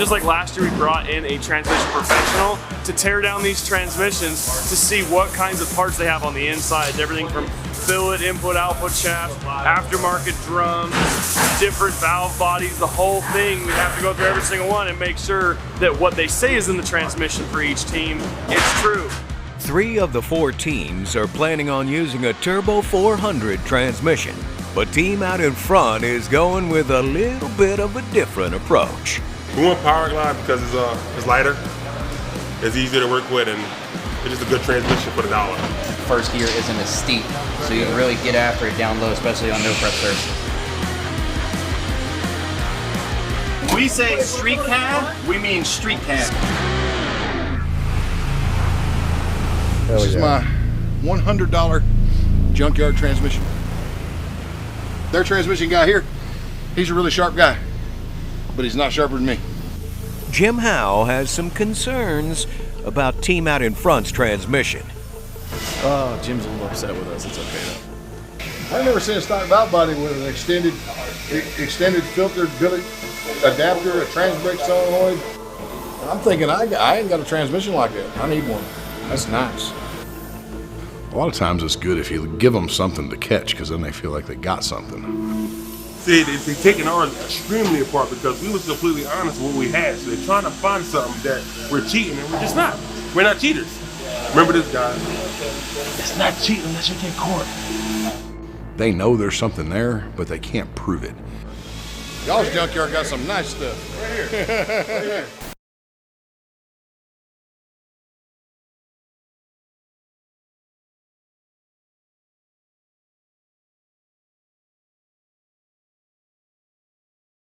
just like last year, we brought in a transmission professional to tear down these transmissions to see what kinds of parts they have on the inside. Everything from billet, input, output shaft, aftermarket drums, different valve bodies, the whole thing. We have to go through every single one and make sure that what they say is in the transmission for each team is true. 3 of the 4 teams are planning on using a Turbo 400 transmission, but team out in front is going with a little bit of a different approach. We want Power Glide because it's lighter, it's easier to work with, and it's just a good transmission for the dollar. First gear isn't as steep, so you can really get after it down low, especially on no prep surface. When we say street cab, we mean street cab. This is my $100 junkyard transmission. Their transmission guy here, he's a really sharp guy, but he's not sharper than me. Jim Howe has some concerns about team out in front's transmission. Oh, Jim's a little upset with us. It's okay though. I've never seen a stock valve body with an extended filtered billet adapter, a trans brake solenoid. I'm thinking I ain't got a transmission like that. I need one. That's nice. A lot of times it's good if you give them something to catch, because then they feel like they got something. See, they're taking ours extremely apart because we was completely honest with what we had. So they're trying to find something that we're cheating, and we're just not. We're not cheaters. Remember this, guys. It's not cheating unless you get caught. They know there's something there, but they can't prove it. Y'all's junkyard got some nice stuff. Right here. Right here.